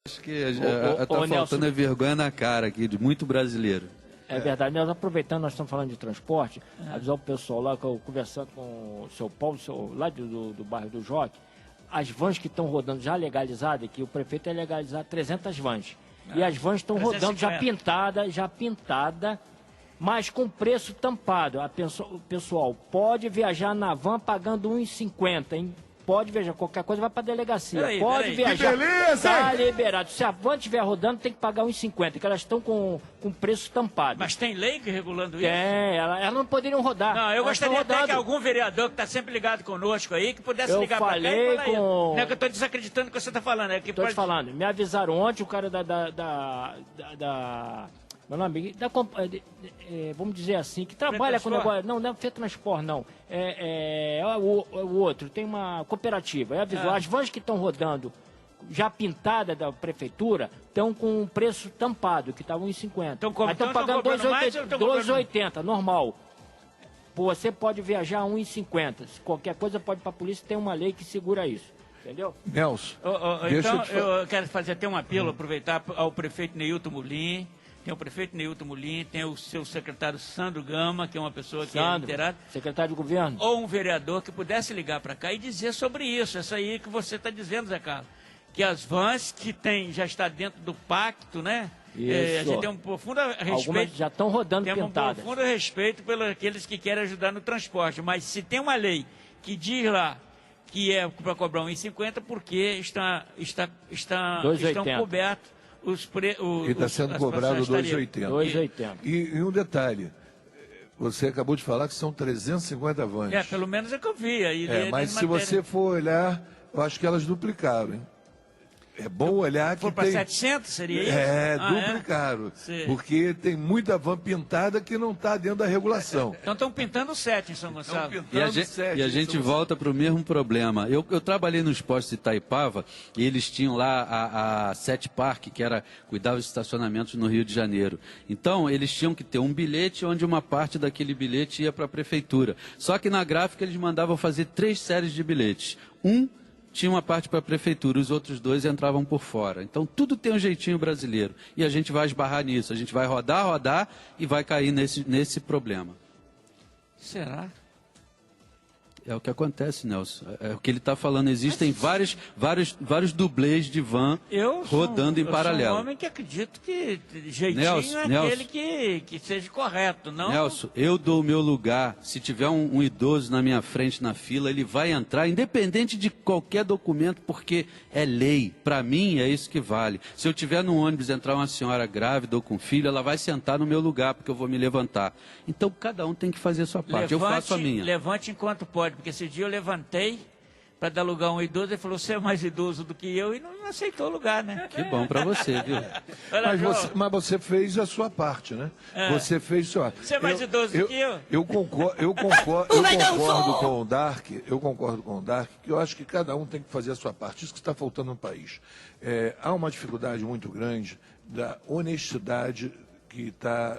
Acho que está faltando vergonha na cara aqui de muito brasileiro. É verdade. Nós aproveitando, nós estamos falando de transporte, avisar o pessoal lá, que eu conversando com o seu Paulo, lá do bairro do Joque, as vans que estão rodando já legalizadas, que o prefeito é legalizar 300 vans. E as vans estão rodando já pintada, mas com preço tampado. O pessoal pode viajar na van pagando R$ 1,50, hein? Pode viajar, qualquer coisa vai para a delegacia. Pode viajar. Que beleza, está liberado. Se a van estiver rodando, tem que pagar R$ 1,50, que elas estão com preço tampado. Mas tem lei que regulando isso? Elas não poderiam rodar. Não, eu gostaria até que algum vereador que está sempre ligado conosco aí, que pudesse ligar para cá e falar isso. Não é que eu estou desacreditando o que você está falando. Estou te falando. Me avisaram ontem, o cara meu nome, vamos dizer assim, que trabalha com negócio. Não é FETransport, não. O outro, tem uma cooperativa. Avisou, as vans que estão rodando, já pintada da prefeitura, estão com um preço tampado, que estavam em 50. Estão pagando R$ 2,80, normal. Você pode viajar a 1,50. Se qualquer coisa pode ir para a polícia, tem uma lei que segura isso. Entendeu? Nelson. Então, eu quero fazer até um apelo, aproveitar ao prefeito Neilton Mulim. Tem o prefeito Neilton Mulim, tem o seu secretário Sandro Gama, que é uma pessoa que é inteirada. Secretário de governo. Ou um vereador que pudesse ligar para cá e dizer sobre isso, essa aí que você está dizendo, Zé Carlos. Que as vans que já está dentro do pacto, né? A gente tem um profundo respeito. Algumas já estão rodando pintadas. Tem um profundo respeito pelos aqueles que querem ajudar no transporte. Mas se tem uma lei que diz lá que é para cobrar R$ 1,50, porque estão cobertos. E está sendo cobrado R$ 2,80. E um detalhe, você acabou de falar que são 350 vans. Pelo menos é que eu vi. Mas se você for olhar, eu acho que elas duplicaram, hein? É bom olhar que for para 700, seria isso? Duplicaram. Porque tem muita van pintada que não está dentro da regulação. Então estão pintando 7 em São Gonçalo. E a gente volta para o mesmo problema. Eu trabalhei nos postos de Itaipava e eles tinham lá a Sete Park, que cuidava dos estacionamentos no Rio de Janeiro. Então, eles tinham que ter um bilhete onde uma parte daquele bilhete ia para a prefeitura. Só que na gráfica eles mandavam fazer 3 séries de bilhetes. Tinha uma parte para a prefeitura, os outros 2 entravam por fora. Então, tudo tem um jeitinho brasileiro. E a gente vai esbarrar nisso. A gente vai rodar e vai cair nesse problema. Será? É o que acontece, Nelson. É o que ele está falando. Existem vários dublês de van rodando em paralelo. Eu sou um homem que acredito que jeitinho é aquele que seja correto, não? Nelson, eu dou o meu lugar. Se tiver um idoso na minha frente na fila, ele vai entrar, independente de qualquer documento, porque é lei. Para mim, é isso que vale. Se eu tiver no ônibus entrar uma senhora grávida ou com filho, ela vai sentar no meu lugar, porque eu vou me levantar. Então, cada um tem que fazer a sua parte. Eu faço a minha. Levante enquanto pode. Porque esse dia eu levantei para dar lugar a um idoso, ele falou, você é mais idoso do que eu, e não aceitou o lugar, né? Que bom para você, viu? Mas você fez a sua parte, né? Você fez a sua parte. Você é mais idoso do que eu? Eu concordo com o Dark, que eu acho que cada um tem que fazer a sua parte. Isso que está faltando no país. Há uma dificuldade muito grande da honestidade que está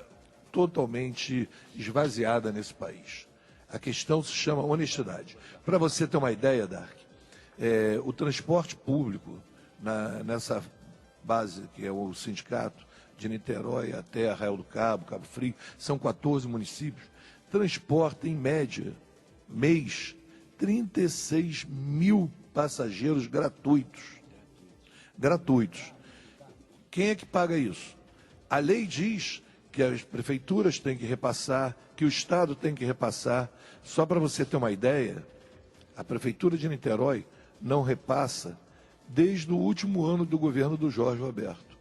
totalmente esvaziada nesse país. A questão se chama honestidade. Para você ter uma ideia, Dark, o transporte público, nessa base que é o sindicato de Niterói até Arraial do Cabo, Cabo Frio, são 14 municípios, transporta em média, mês, 36 mil passageiros gratuitos. Gratuitos. Quem é que paga isso? A lei diz que as prefeituras têm que repassar, que o Estado tem que repassar. Só para você ter uma ideia, a Prefeitura de Niterói não repassa desde o último ano do governo do Jorge Roberto.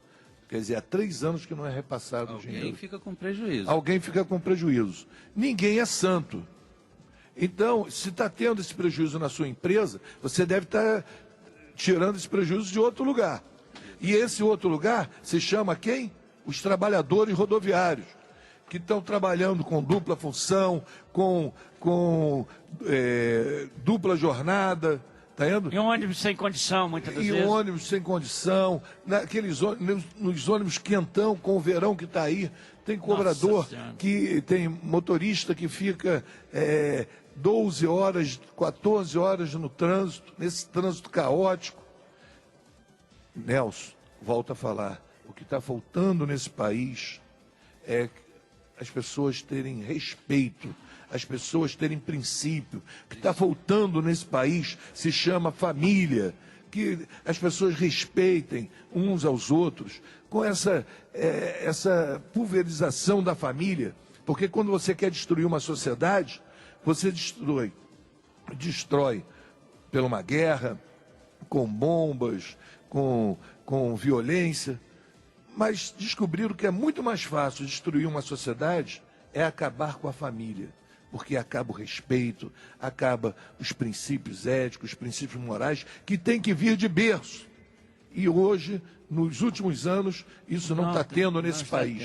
Quer dizer, há 3 anos que não é repassado o dinheiro. Alguém fica com prejuízo. Alguém fica com prejuízo. Ninguém é santo. Então, se está tendo esse prejuízo na sua empresa, você deve estar tirando esse prejuízo de outro lugar. E esse outro lugar se chama quem? Os trabalhadores rodoviários, que estão trabalhando com dupla função, com dupla jornada, tá vendo? E um ônibus sem condição, muitas vezes. E ônibus sem condição, nos ônibus quentão, com o verão que está aí, tem cobrador, tem motorista que fica 12 horas, 14 horas no trânsito, nesse trânsito caótico. Nelson, volto a falar, o que está faltando nesse país é as pessoas terem respeito, as pessoas terem princípio. O que está faltando nesse país se chama família, que as pessoas respeitem uns aos outros, com essa pulverização da família, porque quando você quer destruir uma sociedade, você destrói por uma guerra, com bombas, com violência, mas descobriram que é muito mais fácil destruir uma sociedade é acabar com a família, porque acaba o respeito, acaba os princípios éticos, os princípios morais, que tem que vir de berço. E hoje, nos últimos anos, isso não está tendo nesse país.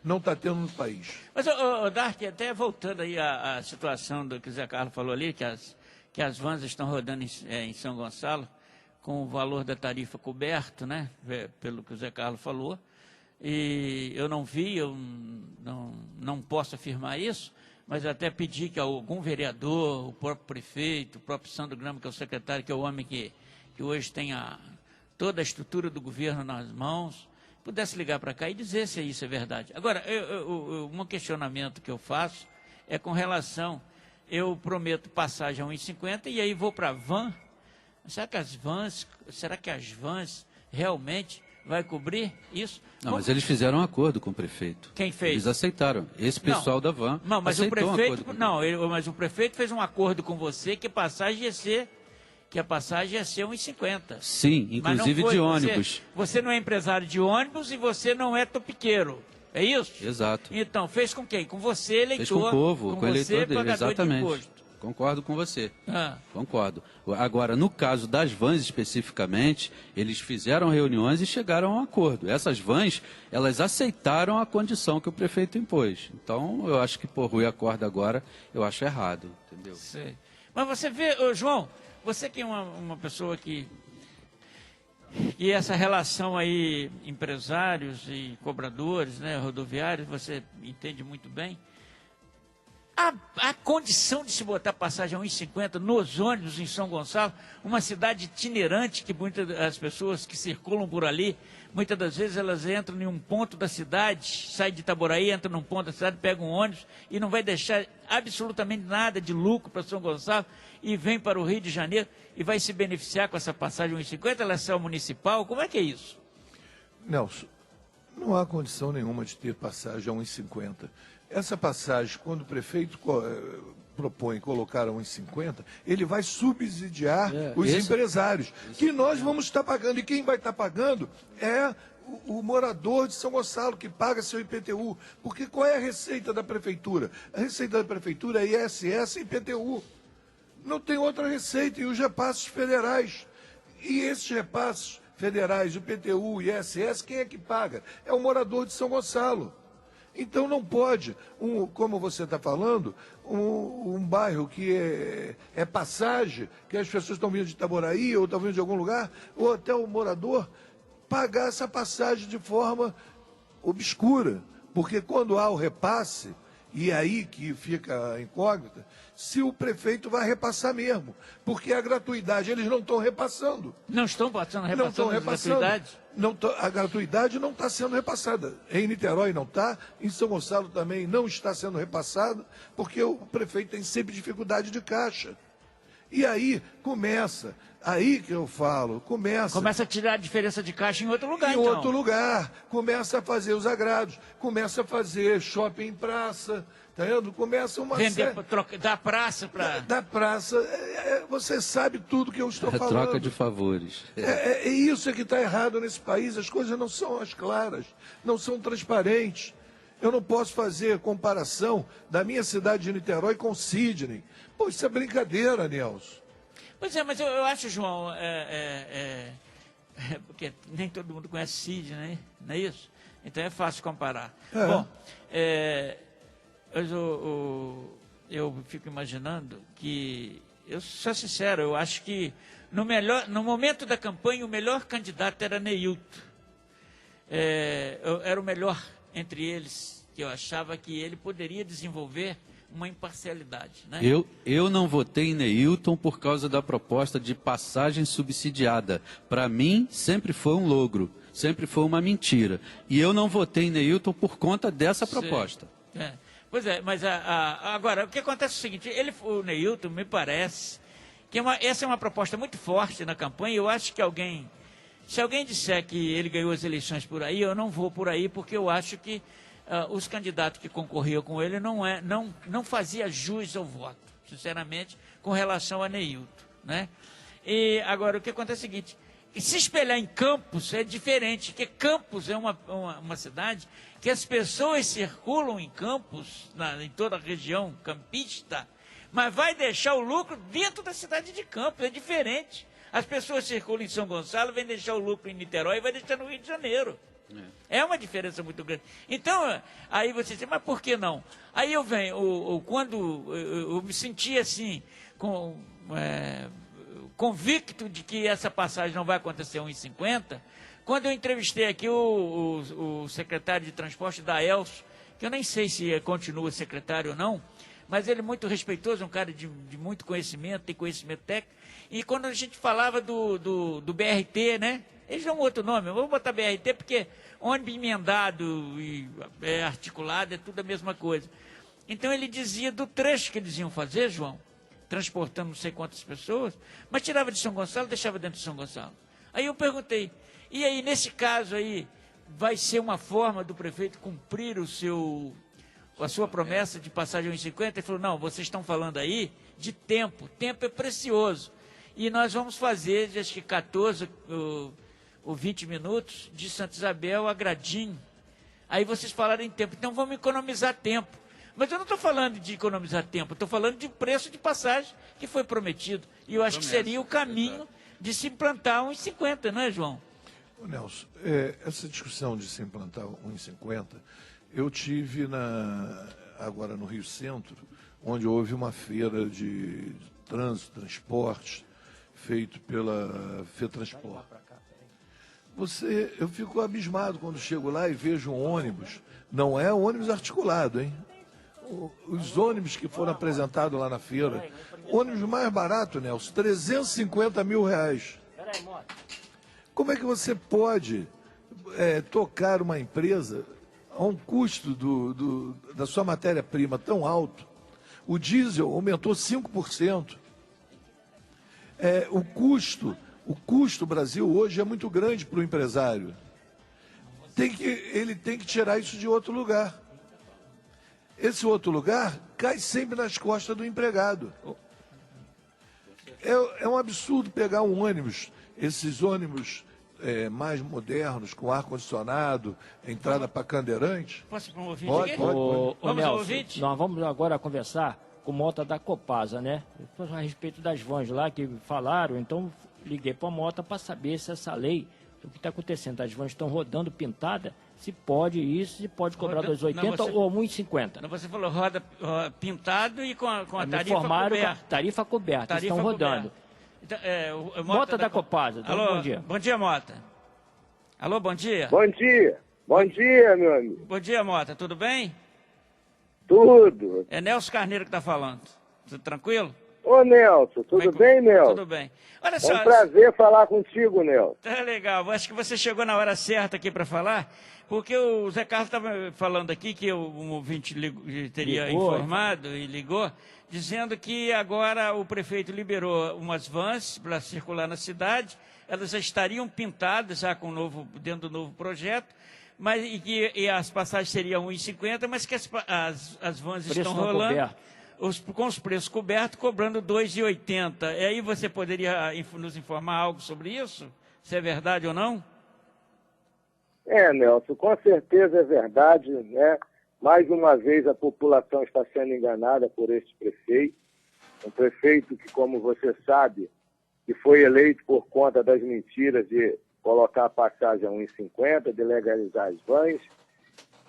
Não está tendo no país. Mas, Dark, até voltando aí à situação do que o Zé Carlos falou ali, que as vans estão rodando em São Gonçalo, com o valor da tarifa coberto, né, pelo que o Zé Carlos falou, e eu não vi, eu não posso afirmar isso, mas até pedi que algum vereador, o próprio prefeito, o próprio Sandro Grama, que é o secretário, que é o homem que hoje tem toda a estrutura do governo nas mãos, pudesse ligar para cá e dizer se isso é verdade. Agora, um questionamento que eu faço é com relação, eu prometo passagem a 1,50 e aí vou para a van. Será que as vans realmente vai cobrir isso? Não, mas eles fizeram um acordo com o prefeito. Quem fez? Eles aceitaram. Esse pessoal da van não, mas aceitou o prefeito, mas o prefeito fez um acordo com você que a passagem ia ser 1,50. Sim, inclusive de ônibus. Você não é empresário de ônibus e você não é topiqueiro. É isso? Exato. Então, fez com quem? Com você, eleitor. Fez com o povo, com o eleitor dele, exatamente. De Concordo com você. Concordo. Agora, no caso das vans especificamente, eles fizeram reuniões e chegaram a um acordo. Essas vans, elas aceitaram a condição que o prefeito impôs. Então, eu acho que por Rui acorda agora, eu acho errado, entendeu? Sei. Mas você vê, João, você que é uma pessoa que... E essa relação aí, empresários e cobradores, né, rodoviários, você entende muito bem. A condição de se botar passagem a 1,50 nos ônibus em São Gonçalo, uma cidade itinerante que muitas das pessoas que circulam por ali, muitas das vezes elas entram em um ponto da cidade, saem de Itaboraí, entram num ponto da cidade, pegam um ônibus e não vai deixar absolutamente nada de lucro para São Gonçalo e vem para o Rio de Janeiro e vai se beneficiar com essa passagem 1,50, ela é só municipal, como é que é isso? Nelson, não há condição nenhuma de ter passagem a 1,50. Essa passagem, quando o prefeito propõe colocar a 1,50, ele vai subsidiar os empresários, que nós vamos estar pagando. E quem vai estar pagando é o morador de São Gonçalo, que paga seu IPTU. Porque qual é a receita da prefeitura? A receita da prefeitura é ISS e IPTU. Não tem outra receita, e os repassos federais. E esses repassos federais, o IPTU e ISS, quem é que paga? É o morador de São Gonçalo. Então não pode, como você está falando, um bairro que é passagem, que as pessoas estão vindo de Itaboraí ou estão vindo de algum lugar, ou até o morador, pagar essa passagem de forma obscura. Porque quando há o repasse, e é aí que fica a incógnita, se o prefeito vai repassar mesmo. Porque a gratuidade, eles não estão repassando. Não estão repassando a gratuidade? A gratuidade não está sendo repassada. Em Niterói não está, em São Gonçalo também não está sendo repassada, porque o prefeito tem sempre dificuldade de caixa. E aí começa, aí que eu falo, Começa a tirar a diferença de caixa em outro lugar, então. Em outro lugar, começa a fazer os agrados, começa a fazer shopping em praça, tá vendo? Começa uma vender, da praça para... Da praça, você sabe tudo que eu estou falando. Troca de favores. É isso que está errado nesse país, as coisas não são as claras, não são transparentes. Eu não posso fazer comparação da minha cidade de Niterói com Sidney. Pô, isso é brincadeira, Nelson. Pois é, mas eu acho, João, porque nem todo mundo conhece Sidney, né? Não é isso? Então é fácil comparar. Bom, eu fico imaginando que, eu sou sincero, eu acho que no momento da campanha o melhor candidato era Neilton. Era o melhor entre eles, que eu achava que ele poderia desenvolver uma imparcialidade, né? Eu não votei em Neilton por causa da proposta de passagem subsidiada. Para mim, sempre foi um logro. sempre foi uma mentira. E eu não votei em Neilton por conta dessa proposta. É. Pois é, mas agora, o que acontece é o seguinte, o Neilton, me parece, que essa é uma proposta muito forte na campanha, e eu acho que se alguém disser que ele ganhou as eleições por aí, eu não vou por aí, porque eu acho que os candidatos que concorriam com ele não fazia jus ao voto, sinceramente, com relação a Neilton, né? E agora, o que acontece é o seguinte, se espelhar em Campos é diferente, porque Campos é uma cidade que as pessoas circulam em Campos, em toda a região campista, mas vai deixar o lucro dentro da cidade de Campos, é diferente. As pessoas circulam em São Gonçalo, vêm deixar o lucro em Niterói e vai deixar no Rio de Janeiro. É uma diferença muito grande. Então, aí você diz, mas por que não? Aí eu venho, quando eu me senti assim, convicto de que essa passagem não vai acontecer 1,50, quando eu entrevistei aqui o secretário de transporte da Elso, que eu nem sei se continua secretário ou não, mas ele é muito respeitoso, um cara de muito conhecimento, tem conhecimento técnico, e quando a gente falava do BRT, né, eles dão um outro nome, eu vou botar BRT porque ônibus emendado e articulado é tudo a mesma coisa. Então ele dizia do trecho que eles iam fazer, João, transportando não sei quantas pessoas, mas tirava de São Gonçalo e deixava dentro de São Gonçalo. Aí eu perguntei, e aí nesse caso aí, vai ser uma forma do prefeito cumprir a sua promessa de passagem 1,50? Ele falou, não, vocês estão falando aí de tempo é precioso. E nós vamos fazer, acho que 14 ou 20 minutos, de Santa Isabel a Gradim. Aí vocês falaram em tempo, então vamos economizar tempo. Mas eu não estou falando de economizar tempo, estou falando de preço de passagem que foi prometido. E eu acho que seria o caminho de se implantar 1,50, não é, João? Ô Nelson, essa discussão de se implantar 1,50, eu tive agora no Rio Centro, onde houve uma feira de trânsito, transporte, feito pela FETransport. Eu fico abismado quando chego lá e vejo um ônibus, não é ônibus articulado, hein? Os ônibus que foram apresentados lá na feira, ônibus mais barato, Nelson, R$350 mil. Como é que você pode tocar uma empresa a um custo da sua matéria-prima tão alto? O diesel aumentou 5%. O custo Brasil hoje é muito grande para o empresário. Ele tem que tirar isso de outro lugar. Esse outro lugar cai sempre nas costas do empregado. É um absurdo pegar um ônibus, esses ônibus mais modernos, com ar-condicionado, entrada para cadeirante. Posso ir para um ouvinte pode, aqui? Pode. Vamos ao ouvinte? Nós vamos agora conversar com o Mota da Copasa, né? A respeito das vans lá que falaram, então liguei para a Mota para saber se essa lei, o que está acontecendo, as vans estão rodando pintada, se pode isso, se pode cobrar 2,80 ou 1,50. Você falou roda pintado e com a tarifa coberta. Tarifa coberta, estão rodando. Então, Mota da Copasa, alô, bom dia. Bom dia, Mota. Alô, bom dia. Bom dia, meu amigo. Bom dia, Mota, tudo bem? Tudo. É Nelson Carneiro que está falando. Tudo tranquilo? Ô, Nelson, tudo bem, Nelson? Tudo bem. Olha só. É um prazer falar contigo, Nelson. Tá legal. Acho que você chegou na hora certa aqui para falar, porque o Zé Carlos estava falando aqui que um ouvinte teria informado e ligou, dizendo que agora o prefeito liberou umas vans para circular na cidade, elas já estariam pintadas já dentro do novo projeto, mas e as passagens seriam 1,50, mas que as vans estão rolando com os preços cobertos, cobrando 2,80. E aí você poderia nos informar algo sobre isso? Se é verdade ou não? Nelson, com certeza é verdade, né? Mais uma vez a população está sendo enganada por este prefeito. Um prefeito que, como você sabe, que foi eleito por conta das mentiras de colocar a passagem a 1,50, de legalizar as vans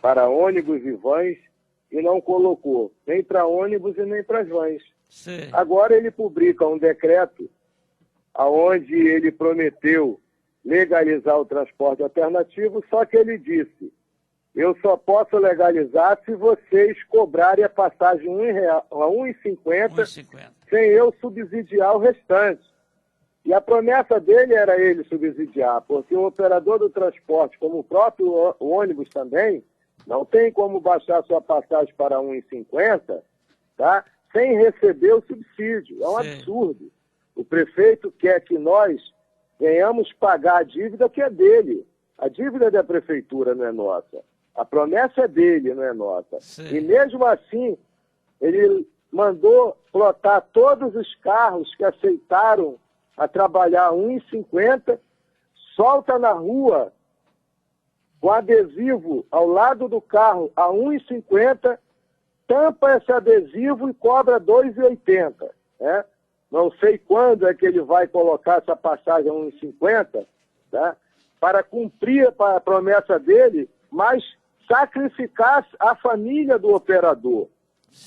para ônibus e vans, e não colocou nem para ônibus e nem para as vans. Sim. Agora ele publica um decreto onde ele prometeu legalizar o transporte alternativo, só que ele disse, eu só posso legalizar se vocês cobrarem a passagem a R$ 1,50 sem eu subsidiar o restante. E a promessa dele era ele subsidiar, porque o operador do transporte, como o próprio ônibus também, não tem como baixar sua passagem para R$ 1,50, tá? Sem receber o subsídio. É um absurdo. O prefeito quer que nós venhamos pagar a dívida que é dele. A dívida da prefeitura não é nossa. A promessa é dele, não é nossa. E mesmo assim, ele mandou plotar todos os carros que aceitaram a trabalhar a R$ 1,50, solta na rua com adesivo ao lado do carro a R$ 1,50, tampa esse adesivo e cobra R$ 2,80. Né? Não sei quando é que ele vai colocar essa passagem a R$ 1,50, tá? Para cumprir a promessa dele, mas sacrificar a família do operador.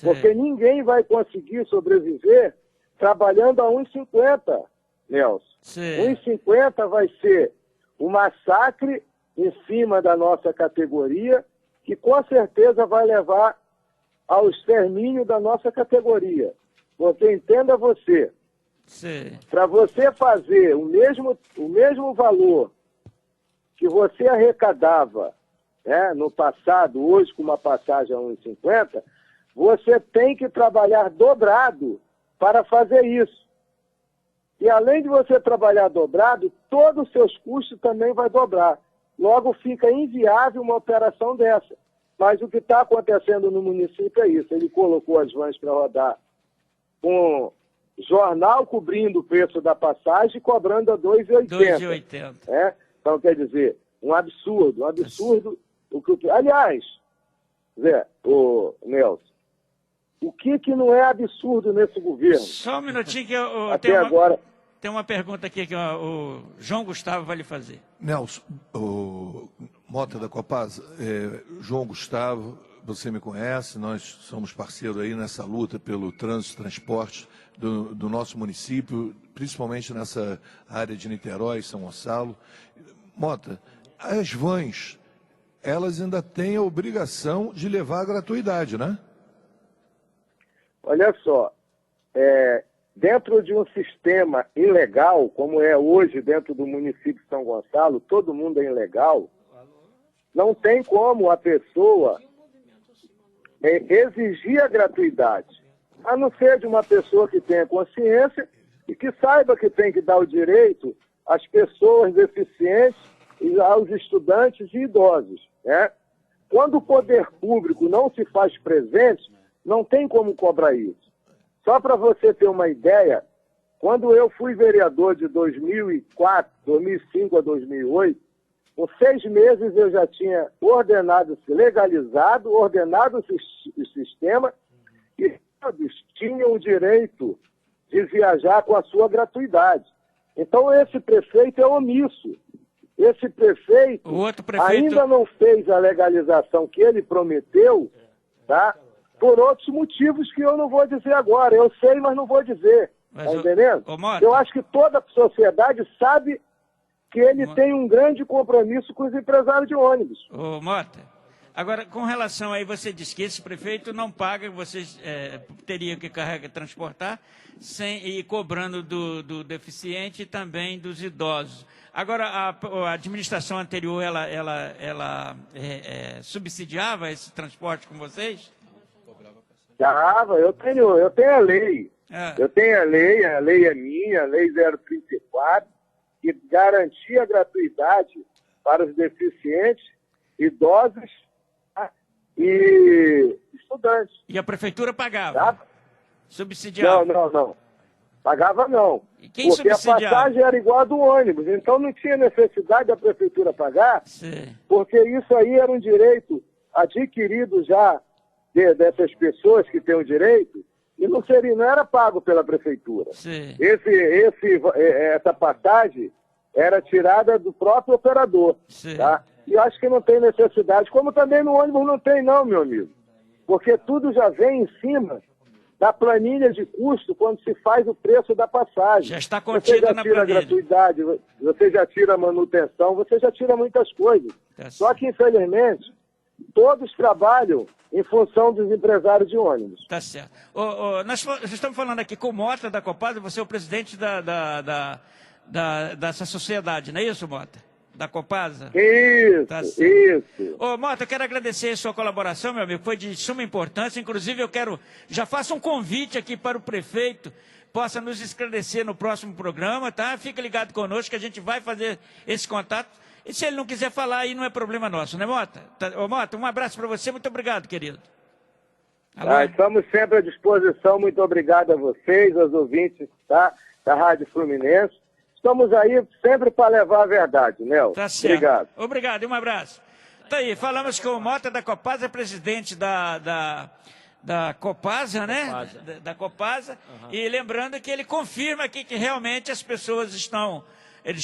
Porque ninguém vai conseguir sobreviver trabalhando a R$ 1,50, Nelson. R$ 1,50 vai ser um massacre em cima da nossa categoria, que com certeza vai levar ao extermínio da nossa categoria. Porque entenda você, para você fazer o mesmo valor que você arrecadava, né, no passado, hoje com uma passagem a R$ 1,50, você tem que trabalhar dobrado para fazer isso. E além de você trabalhar dobrado, todos os seus custos também vai dobrar. Logo fica inviável uma operação dessa. Mas o que está acontecendo no município é isso. Ele colocou as vans para rodar com jornal cobrindo o preço da passagem e cobrando a R$ 2,80. É? Então, quer dizer, um absurdo. Aliás, Zé, o Nelson, o que não é absurdo nesse governo? Só um minutinho que eu até agora... Tem uma pergunta aqui que o João Gustavo vai lhe fazer. Nelson, o Mota da Copasa, João Gustavo, você me conhece, nós somos parceiros aí nessa luta pelo trânsito e transporte do nosso município, principalmente nessa área de Niterói, São Gonçalo. Mota, as vans, elas ainda têm a obrigação de levar a gratuidade, né? Olha só, dentro de um sistema ilegal, como é hoje dentro do município de São Gonçalo, todo mundo é ilegal, não tem como a pessoa exigir a gratuidade, a não ser de uma pessoa que tenha consciência e que saiba que tem que dar o direito às pessoas deficientes e aos estudantes e idosos. Né? Quando o poder público não se faz presente, não tem como cobrar isso. Só para você ter uma ideia, quando eu fui vereador de 2005 a 2008, com 6 meses eu já tinha legalizado o sistema e todos tinham o direito de viajar com a sua gratuidade. Então esse prefeito é omisso. Esse prefeito ainda não fez a legalização que ele prometeu, tá? Por outros motivos que eu não vou dizer agora. Eu sei, mas não vou dizer. Está entendendo? Eu acho que toda a sociedade sabe que ele tem um grande compromisso com os empresários de ônibus. Ô, Mota, agora, com relação aí, você disse que esse prefeito não paga, vocês teriam que transportar, e cobrando do deficiente e também dos idosos. Agora, a administração anterior, ela subsidiava esse transporte com vocês? Dava, eu tenho a lei. Eu tenho a lei é minha, a lei 034, que garantia a gratuidade para os deficientes, idosos e estudantes. E a prefeitura pagava? Tá? Subsidiava? Não. Pagava não. E quem porque subsidiava? A passagem era igual a do ônibus, então não tinha necessidade da prefeitura pagar, porque isso aí era um direito adquirido já dessas pessoas que têm o direito, e não era pago pela prefeitura. Essa passagem era tirada do próprio operador. Tá? E eu acho que não tem necessidade, como também no ônibus não tem não, meu amigo. Porque tudo já vem em cima da planilha de custo quando se faz o preço da passagem. Já está contido na planilha. Você já tira a gratuidade, você já tira a manutenção, você já tira muitas coisas. Só que, infelizmente, todos trabalham em função dos empresários de ônibus. Tá certo. Nós estamos falando aqui com o Mota da Copasa, você é o presidente dessa sociedade, não é isso, Mota? Da Copasa? Isso, Tá certo. isso. Ô, Mota, eu quero agradecer a sua colaboração, meu amigo, foi de suma importância. Inclusive, já faço um convite aqui para o prefeito, possa nos esclarecer no próximo programa, tá? Fica ligado conosco que a gente vai fazer esse contato. E se ele não quiser falar, aí não é problema nosso, né, Mota? Ô, Mota, um abraço para você, muito obrigado, querido. Alô? Estamos sempre à disposição. Muito obrigado a vocês, aos ouvintes da Rádio Fluminense. Estamos aí sempre para levar a verdade, Nel. Tá certo. Obrigado. Obrigado e um abraço. Tá aí, falamos com o Mota da Copasa, presidente da Copasa, né? Da Copasa. Uhum. E lembrando que ele confirma aqui que realmente as pessoas estão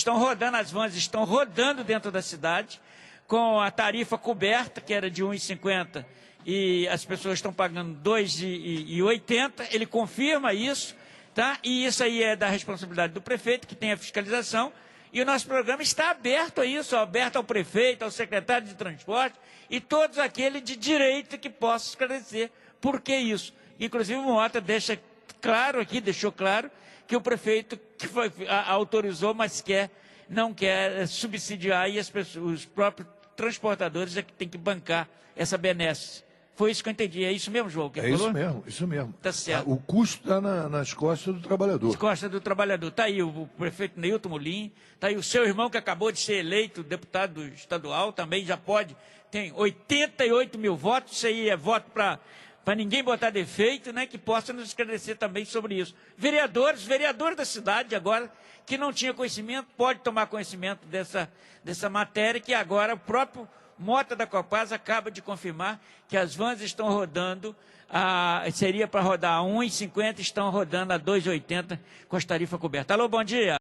rodando, as vans estão rodando dentro da cidade, com a tarifa coberta, que era de R$ 1,50, e as pessoas estão pagando R$ 2,80. Ele confirma isso, tá? E isso aí é da responsabilidade do prefeito, que tem a fiscalização. E o nosso programa está aberto a isso, aberto ao prefeito, ao secretário de transporte e todos aqueles de direito que possam esclarecer por que isso. Inclusive o Mota deixou claro que o prefeito autorizou, mas não quer subsidiar, e os próprios transportadores é que tem que bancar essa benesse. Foi isso que eu entendi. É isso mesmo, João? Que é falou? Isso mesmo. Tá certo. O custo está nas costas do trabalhador. Nas costas do trabalhador. Está aí o prefeito Neilton Molim, está aí o seu irmão que acabou de ser eleito deputado estadual, também já tem 88 mil votos, isso aí é voto para ninguém botar defeito, né, que possa nos esclarecer também sobre isso. Vereadores da cidade agora, que não tinha conhecimento, pode tomar conhecimento dessa matéria, que agora o próprio Mota da Copasa acaba de confirmar que as vans estão rodando, seria para rodar a R$ 1,50, estão rodando a R$ 2,80 com as tarifas cobertas. Alô, bom dia.